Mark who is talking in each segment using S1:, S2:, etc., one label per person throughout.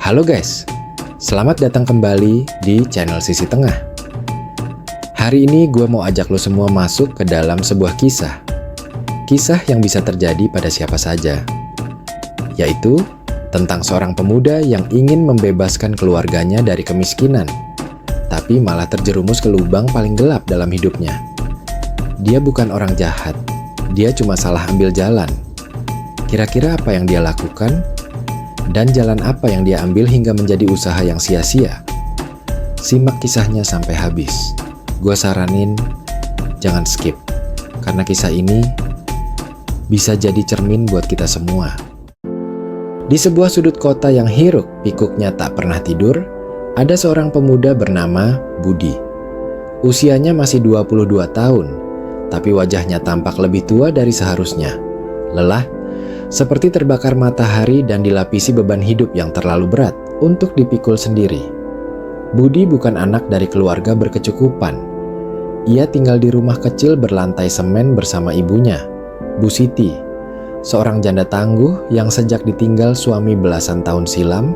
S1: Halo guys, selamat datang kembali di channel Sisi Tengah. Hari ini gue mau ajak lo semua masuk ke dalam sebuah kisah. Kisah yang bisa terjadi pada siapa saja. Yaitu tentang seorang pemuda yang ingin membebaskan keluarganya dari kemiskinan, tapi malah terjerumus ke lubang paling gelap dalam hidupnya. Dia bukan orang jahat, dia cuma salah ambil jalan. Kira-kira apa yang dia lakukan? Dan jalan apa yang dia ambil hingga menjadi usaha yang sia-sia? Simak kisahnya sampai habis. Gue saranin, jangan skip, karena kisah ini bisa jadi cermin buat kita semua. Di sebuah sudut kota yang hiruk pikuknya tak pernah tidur, ada seorang pemuda bernama Budi. Usianya masih 22 tahun, tapi wajahnya tampak lebih tua dari seharusnya. Lelah, seperti terbakar matahari dan dilapisi beban hidup yang terlalu berat untuk dipikul sendiri. Budi bukan anak dari keluarga berkecukupan. Ia tinggal di rumah kecil berlantai semen bersama ibunya, Bu Siti, seorang janda tangguh yang sejak ditinggal suami belasan tahun silam,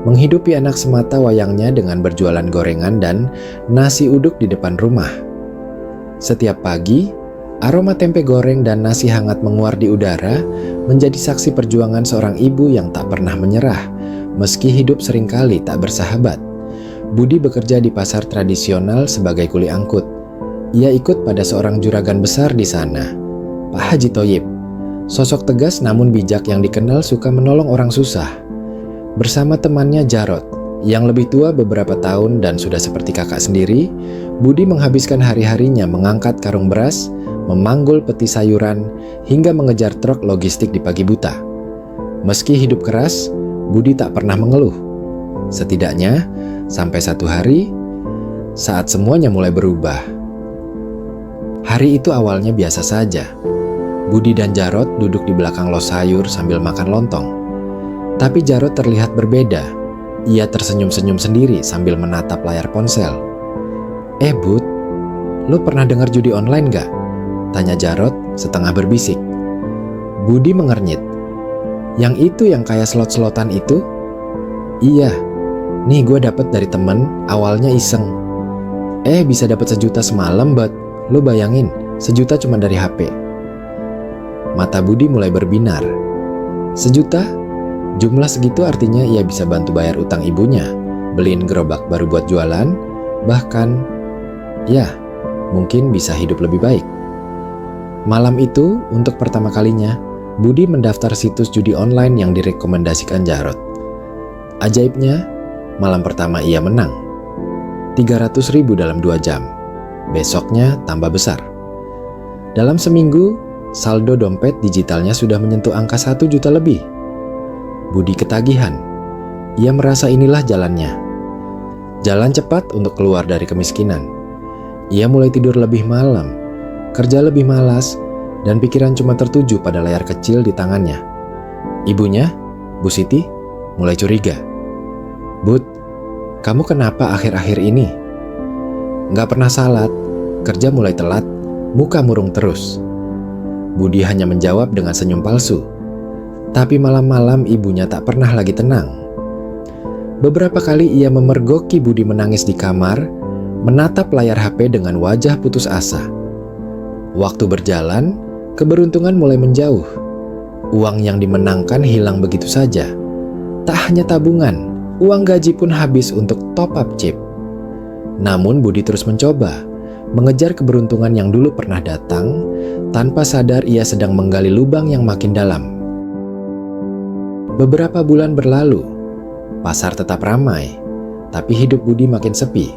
S1: menghidupi anak semata wayangnya dengan berjualan gorengan dan nasi uduk di depan rumah. Setiap pagi, aroma tempe goreng dan nasi hangat menguar di udara menjadi saksi perjuangan seorang ibu yang tak pernah menyerah, meski hidup seringkali tak bersahabat. Budi bekerja di pasar tradisional sebagai kuli angkut. Ia ikut pada seorang juragan besar di sana, Pak Haji Toyib, sosok tegas namun bijak yang dikenal suka menolong orang susah. Bersama temannya Jarot, yang lebih tua beberapa tahun dan sudah seperti kakak sendiri, Budi menghabiskan hari-harinya mengangkat karung beras, memanggul peti sayuran, hingga mengejar truk logistik di pagi buta. Meski hidup keras, Budi tak pernah mengeluh. Setidaknya, sampai satu hari, saat semuanya mulai berubah. Hari itu awalnya biasa saja. Budi dan Jarot duduk di belakang los sayur sambil makan lontong. Tapi Jarot terlihat berbeda. Ia tersenyum-senyum sendiri sambil menatap layar ponsel. Bud, lu pernah dengar judi online gak? Tanya Jarot setengah berbisik. Budi mengernyit. Yang itu yang kayak slot-slotan itu? Iya, nih gue dapet dari temen, awalnya iseng. Bisa dapet 1 juta semalam, Bud. Lu bayangin, 1 juta cuma dari HP. Mata Budi mulai berbinar. 1 juta? Jumlah segitu artinya ia bisa bantu bayar utang ibunya, beliin gerobak baru buat jualan, bahkan, ya, mungkin bisa hidup lebih baik. Malam itu, untuk pertama kalinya, Budi mendaftar situs judi online yang direkomendasikan Jarot. Ajaibnya, malam pertama ia menang. 300.000 dalam 2 jam. Besoknya tambah besar. Dalam seminggu, saldo dompet digitalnya sudah menyentuh angka 1 juta lebih. Budi ketagihan. Ia merasa inilah jalannya. Jalan cepat untuk keluar dari kemiskinan. Ia mulai tidur lebih malam, kerja lebih malas, dan pikiran cuma tertuju pada layar kecil di tangannya. Ibunya, Bu Siti, mulai curiga. Bud, kamu kenapa akhir-akhir ini? Nggak pernah salat, kerja mulai telat, muka murung terus. Budi hanya menjawab dengan senyum palsu. Tapi malam-malam ibunya tak pernah lagi tenang. Beberapa kali ia memergoki Budi menangis di kamar, menatap layar HP dengan wajah putus asa. Waktu berjalan, keberuntungan mulai menjauh. Uang yang dimenangkan hilang begitu saja. Tak hanya tabungan, uang gaji pun habis untuk top up chip. Namun Budi terus mencoba, mengejar keberuntungan yang dulu pernah datang, tanpa sadar ia sedang menggali lubang yang makin dalam. Beberapa bulan berlalu, pasar tetap ramai, tapi hidup Budi makin sepi.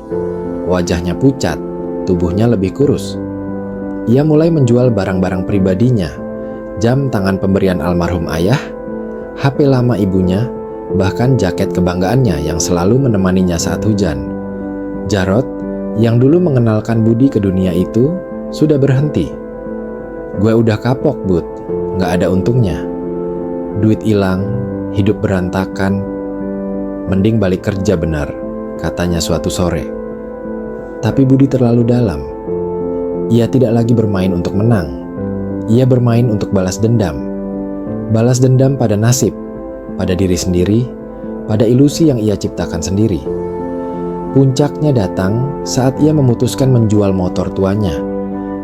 S1: Wajahnya pucat, tubuhnya lebih kurus. Ia mulai menjual barang-barang pribadinya, jam tangan pemberian almarhum ayah, HP lama ibunya, bahkan jaket kebanggaannya yang selalu menemaninya saat hujan. Jarot, yang dulu mengenalkan Budi ke dunia itu, sudah berhenti. Gue udah kapok, Bud, gak ada untungnya. Duit hilang, hidup berantakan, mending balik kerja benar, katanya suatu sore. Tapi Budi terlalu dalam. Ia tidak lagi bermain untuk menang. Ia bermain untuk balas dendam. Balas dendam pada nasib, pada diri sendiri, pada ilusi yang ia ciptakan sendiri. Puncaknya datang saat ia memutuskan menjual motor tuanya,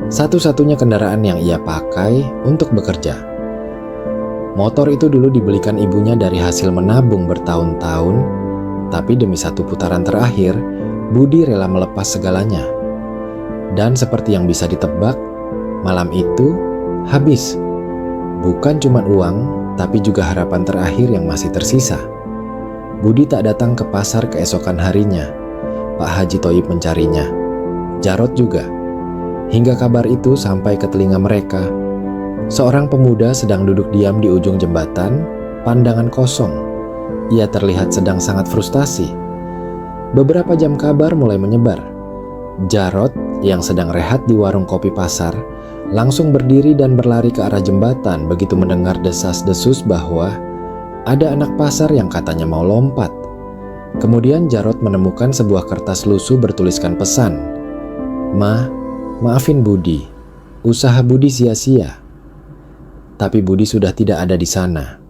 S1: satu-satunya kendaraan yang ia pakai untuk bekerja. Motor itu dulu dibelikan ibunya dari hasil menabung bertahun-tahun, tapi demi satu putaran terakhir, Budi rela melepas segalanya. Dan seperti yang bisa ditebak, malam itu habis. Bukan cuma uang, tapi juga harapan terakhir yang masih tersisa. Budi tak datang ke pasar keesokan harinya. Pak Haji Thoyib mencarinya. Jarot juga. Hingga kabar itu sampai ke telinga mereka. Seorang pemuda sedang duduk diam di ujung jembatan, pandangan kosong. Ia terlihat sedang sangat frustasi. Beberapa jam kabar mulai menyebar. Jarot yang sedang rehat di warung kopi pasar langsung berdiri dan berlari ke arah jembatan begitu mendengar desas-desus bahwa ada anak pasar yang katanya mau lompat. Kemudian Jarot menemukan sebuah kertas lusuh bertuliskan pesan, maafin Budi, usaha Budi sia-sia." Tapi Budi sudah tidak ada di sana.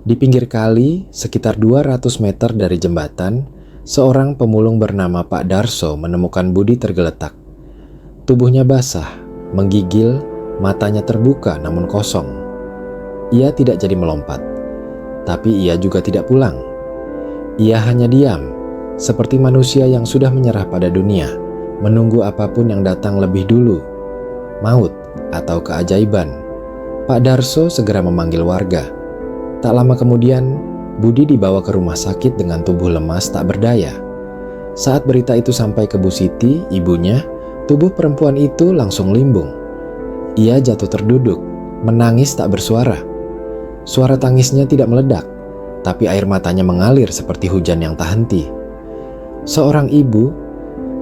S1: Di pinggir kali, sekitar 200 meter dari jembatan, seorang pemulung bernama Pak Darso menemukan Budi tergeletak. Tubuhnya basah, menggigil, matanya terbuka namun kosong. Ia tidak jadi melompat, tapi ia juga tidak pulang. Ia hanya diam, seperti manusia yang sudah menyerah pada dunia, menunggu apapun yang datang lebih dulu, maut atau keajaiban. Pak Darso segera memanggil warga. Tak lama kemudian, Budi dibawa ke rumah sakit dengan tubuh lemas tak berdaya. Saat berita itu sampai ke Bu Siti, ibunya, tubuh perempuan itu langsung limbung. Ia jatuh terduduk, menangis tak bersuara. Suara tangisnya tidak meledak, tapi air matanya mengalir seperti hujan yang tak henti. Seorang ibu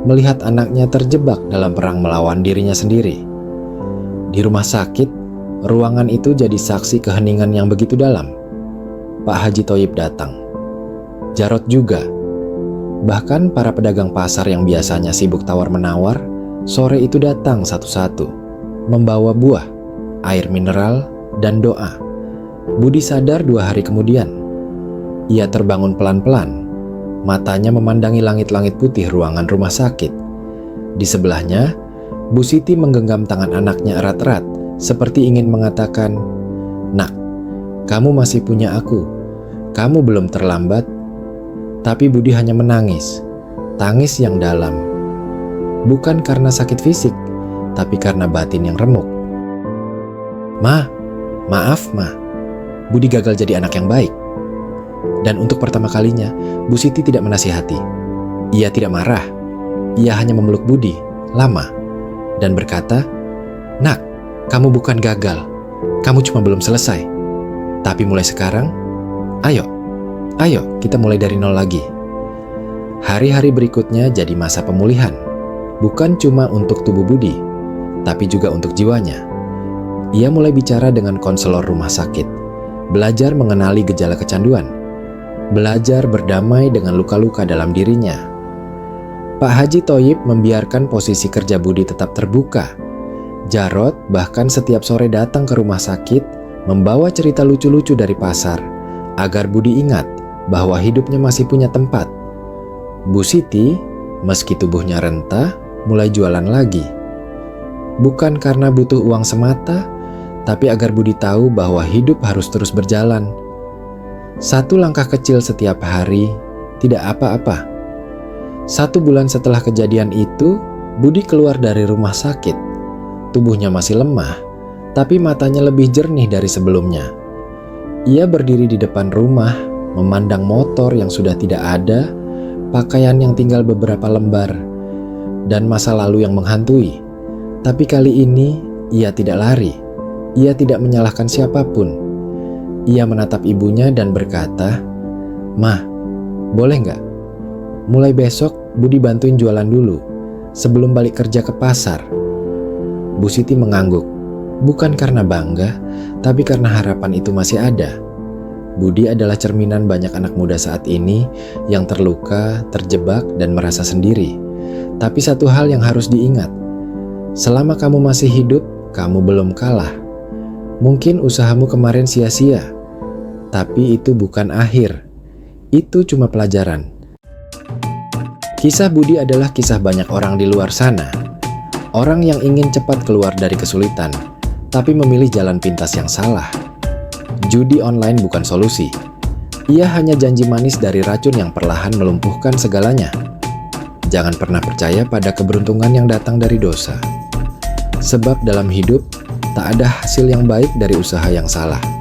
S1: melihat anaknya terjebak dalam perang melawan dirinya sendiri. Di rumah sakit, ruangan itu jadi saksi keheningan yang begitu dalam. Pak Haji Thoyib datang. Jarot juga. Bahkan para pedagang pasar yang biasanya sibuk tawar-menawar, sore itu datang satu-satu, membawa buah, air mineral, dan doa. Budi sadar 2 hari kemudian. Ia terbangun pelan-pelan, matanya memandangi langit-langit putih ruangan rumah sakit. Di sebelahnya, Bu Siti menggenggam tangan anaknya erat-erat, seperti ingin mengatakan, "Nak, kamu masih punya aku. Kamu belum terlambat." Tapi Budi hanya menangis, tangis yang dalam. Bukan karena sakit fisik, tapi karena batin yang remuk. Maaf Ma. Budi gagal jadi anak yang baik." Dan untuk pertama kalinya, Bu Siti tidak menasihati. Ia tidak marah. Ia hanya memeluk Budi, lama, dan berkata, "Nak, kamu bukan gagal, kamu cuma belum selesai. Tapi mulai sekarang, ayo kita mulai dari nol lagi." Hari-hari berikutnya jadi masa pemulihan, bukan cuma untuk tubuh Budi, tapi juga untuk jiwanya. Ia mulai bicara dengan konselor rumah sakit, belajar mengenali gejala kecanduan, belajar berdamai dengan luka-luka dalam dirinya. Pak Haji Thoyib membiarkan posisi kerja Budi tetap terbuka. Jarot bahkan setiap sore datang ke rumah sakit membawa cerita lucu-lucu dari pasar agar Budi ingat bahwa hidupnya masih punya tempat. Bu Siti, meski tubuhnya renta, mulai jualan lagi. Bukan karena butuh uang semata, tapi agar Budi tahu bahwa hidup harus terus berjalan. 1 langkah kecil setiap hari, tidak apa-apa. 1 bulan setelah kejadian itu, Budi keluar dari rumah sakit. Tubuhnya masih lemah, tapi matanya lebih jernih dari sebelumnya. Ia berdiri di depan rumah, memandang motor yang sudah tidak ada, pakaian yang tinggal beberapa lembar, dan masa lalu yang menghantui. Tapi kali ini, ia tidak lari. Ia tidak menyalahkan siapapun. Ia menatap ibunya dan berkata, "Ma, boleh nggak? Mulai besok, Budi bantuin jualan dulu, sebelum balik kerja ke pasar." Bu Siti mengangguk, bukan karena bangga, tapi karena harapan itu masih ada. Budi adalah cerminan banyak anak muda saat ini yang terluka, terjebak, dan merasa sendiri. Tapi satu hal yang harus diingat, selama kamu masih hidup, kamu belum kalah. Mungkin usahamu kemarin sia-sia, tapi itu bukan akhir. Itu cuma pelajaran. Kisah Budi adalah kisah banyak orang di luar sana. Orang yang ingin cepat keluar dari kesulitan, tapi memilih jalan pintas yang salah. Judi online bukan solusi. Ia hanya janji manis dari racun yang perlahan melumpuhkan segalanya. Jangan pernah percaya pada keberuntungan yang datang dari dosa. Sebab dalam hidup, tak ada hasil yang baik dari usaha yang salah.